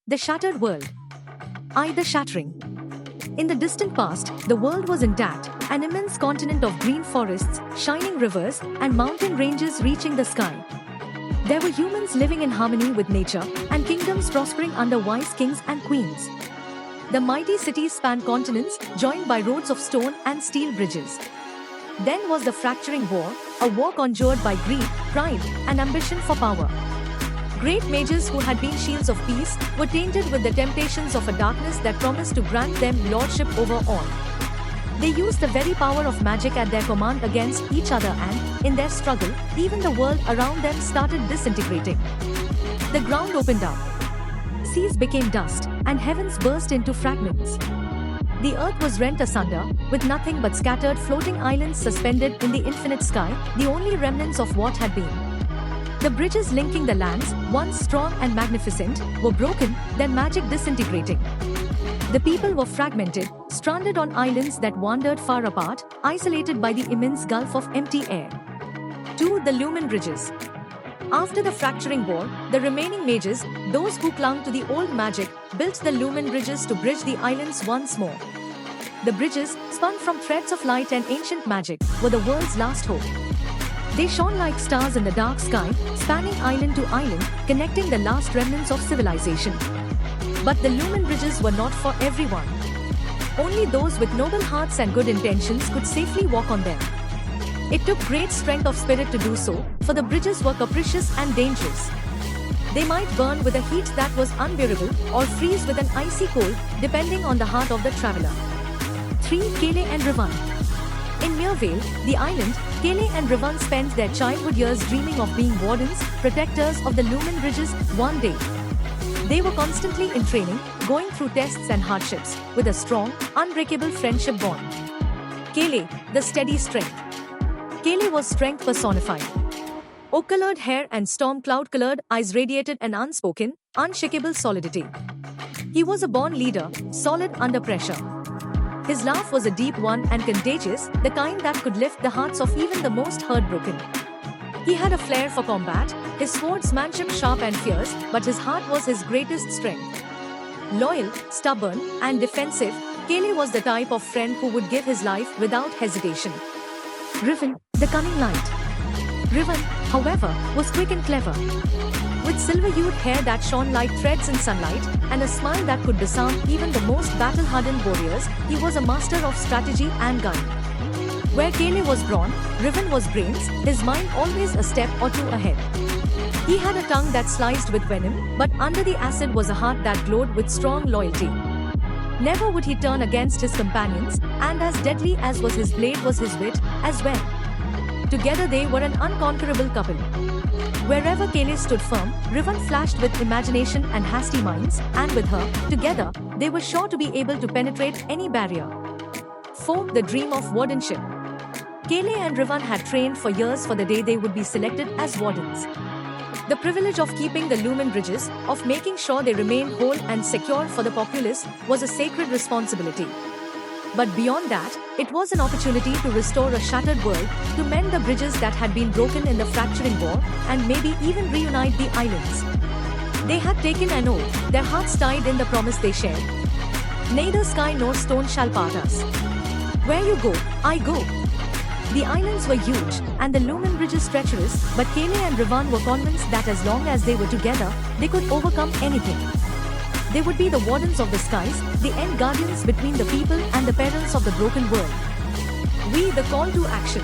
The Shattered World. The Shattering. In the distant past, the world was intact, an immense continent of green forests, shining rivers, and mountain ranges reaching the sky. There were humans living in harmony with nature, and kingdoms prospering under wise kings and queens. The mighty cities spanned continents, joined by roads of stone and steel bridges. Then was the fracturing war, a war conjured by greed, pride, and ambition for power. Great mages who had been shields of peace were tainted with the temptations of a darkness that promised to grant them lordship over all. They used the very power of magic at their command against each other and, in their struggle, even the world around them started disintegrating. The ground opened up. Seas became dust, and heavens burst into fragments. The earth was rent asunder, with nothing but scattered floating islands suspended in the infinite sky, the only remnants of what had been. The bridges linking the lands, once strong and magnificent, were broken, their magic disintegrating. The people were fragmented, stranded on islands that wandered far apart, isolated by the immense gulf of empty air. 2. The Lumen Bridges. After the fracturing war, the remaining mages, those who clung to the old magic, built the Lumen Bridges to bridge the islands once more. The bridges, spun from threads of light and ancient magic, were the world's last hope. They shone like stars in the dark sky, spanning island to island, connecting the last remnants of civilization. But the Lumen Bridges were not for everyone. Only those with noble hearts and good intentions could safely walk on them. It took great strength of spirit to do so, for the bridges were capricious and dangerous. They might burn with a heat that was unbearable, or freeze with an icy cold, depending on the heart of the traveler. 3. Kele and Rivan. In Mirvale, the island, Kele and Rivan spent their childhood years dreaming of being wardens, protectors of the Lumen Bridges one day. They were constantly in training, going through tests and hardships, with a strong, unbreakable friendship bond. Kele, the steady strength. Kele was strength personified. Oak-colored hair and storm cloud-colored eyes radiated an unspoken, unshakable solidity. He was a born leader, solid under pressure. His laugh was a deep one and contagious, the kind that could lift the hearts of even the most heartbroken. He had a flair for combat, his swordsmanship sharp and fierce, but his heart was his greatest strength. Loyal, stubborn, and defensive, Kele was the type of friend who would give his life without hesitation. Rivan, the cunning light. Rivan, however, was quick and clever. With silver-hued hair that shone like threads in sunlight, and a smile that could disarm even the most battle-hardened warriors, he was a master of strategy and guile. Where Kele was brawn, Rivan was brains, his mind always a step or two ahead. He had a tongue that sliced with venom, but under the acid was a heart that glowed with strong loyalty. Never would he turn against his companions, and as deadly as was his blade was his wit, as well. Together they were an unconquerable couple. Wherever Kele stood firm, Rivan flashed with imagination and hasty minds, and with her, together, they were sure to be able to penetrate any barrier. 4. The dream of wardenship. Kele and Rivan had trained for years for the day they would be selected as wardens. The privilege of keeping the Lumen Bridges, of making sure they remained whole and secure for the populace, was a sacred responsibility. But beyond that, it was an opportunity to restore a shattered world, to mend the bridges that had been broken in the fracturing war, and maybe even reunite the islands. They had taken an oath, their hearts tied in the promise they shared. Neither sky nor stone shall part us. Where you go, I go. The islands were huge, and the Lumen Bridges treacherous, but Kele and Rivan were convinced that as long as they were together, they could overcome anything. They would be the wardens of the skies, the end guardians between the people and the perils of the broken world. We, the call to action.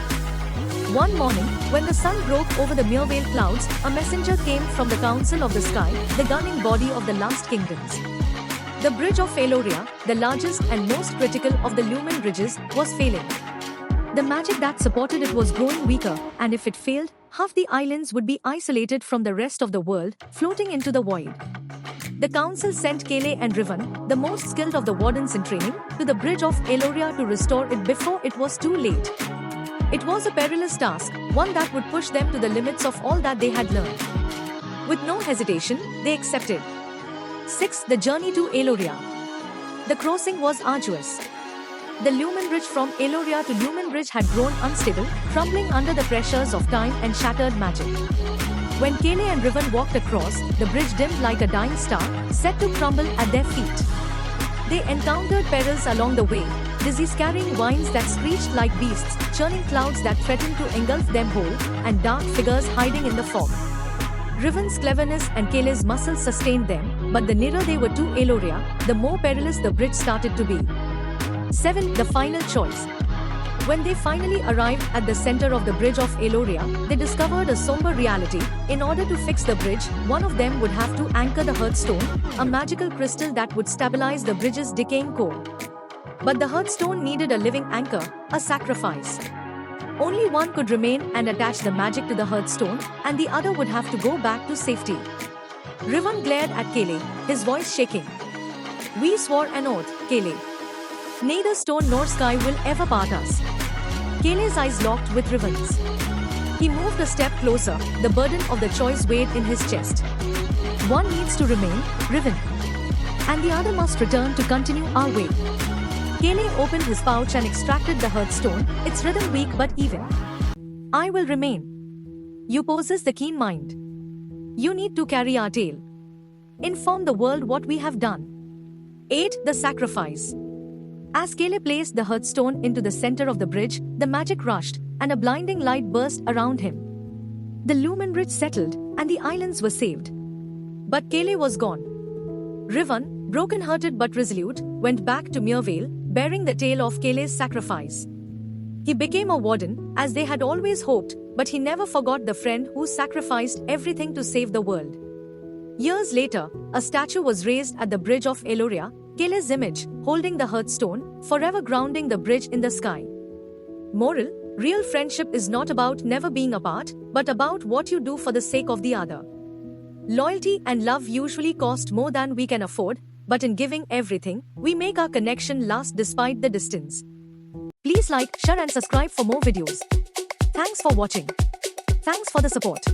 One morning, when the sun broke over the Mirvale clouds, a messenger came from the Council of the Sky, the governing body of the last kingdoms. The bridge of Eloria, the largest and most critical of the Lumen Bridges, was failing. The magic that supported it was growing weaker, and if it failed, half the islands would be isolated from the rest of the world, floating into the void. The council sent Kele and Rivan, the most skilled of the wardens in training, to the bridge of Eloria to restore it before it was too late. It was a perilous task, one that would push them to the limits of all that they had learned. With no hesitation, they accepted. 6. The journey to Eloria. The crossing was arduous. The Lumen Bridge from Eloria to Lumen Bridge had grown unstable, crumbling under the pressures of time and shattered magic. When Kayleigh and Riven walked across, the bridge dimmed like a dying star, set to crumble at their feet. They encountered perils along the way, disease carrying winds that screeched like beasts, churning clouds that threatened to engulf them whole, and dark figures hiding in the fog. Riven's cleverness and Kayleigh's muscle sustained them, but the nearer they were to Eloria, the more perilous the bridge started to be. 7. The final choice. When they finally arrived at the center of the bridge of Eloria, they discovered a somber reality. In order to fix the bridge, one of them would have to anchor the Hearthstone, a magical crystal that would stabilize the bridge's decaying core. But the Hearthstone needed a living anchor, a sacrifice. Only one could remain and attach the magic to the Hearthstone, and the other would have to go back to safety. Riven glared at Kayleigh, his voice shaking. "We swore an oath, Kayleigh. Neither stone nor sky will ever part us." Kayleigh's eyes locked with Riven's. He moved a step closer, the burden of the choice weighed in his chest. "One needs to remain, Riven. And the other must return to continue our way." Kayleigh opened his pouch and extracted the Hearthstone, its rhythm weak but even. "I will remain. You possess the keen mind. You need to carry our tale. Inform the world what we have done." 8. The sacrifice. As Kayleigh placed the Hearthstone into the center of the bridge, the magic rushed, and a blinding light burst around him. The Lumen Bridge settled, and the islands were saved. But Kayleigh was gone. Riven, broken-hearted but resolute, went back to Mirvale, bearing the tale of Kayleigh's sacrifice. He became a warden, as they had always hoped, but he never forgot the friend who sacrificed everything to save the world. Years later, a statue was raised at the bridge of Eloria, Kayleigh's image, holding the Hearthstone, forever grounding the bridge in the sky. Moral: real friendship is not about never being apart, but about what you do for the sake of the other. Loyalty and love usually cost more than we can afford, but in giving everything, we make our connection last despite the distance. Please like, share and subscribe for more videos. Thanks for watching. Thanks for the support.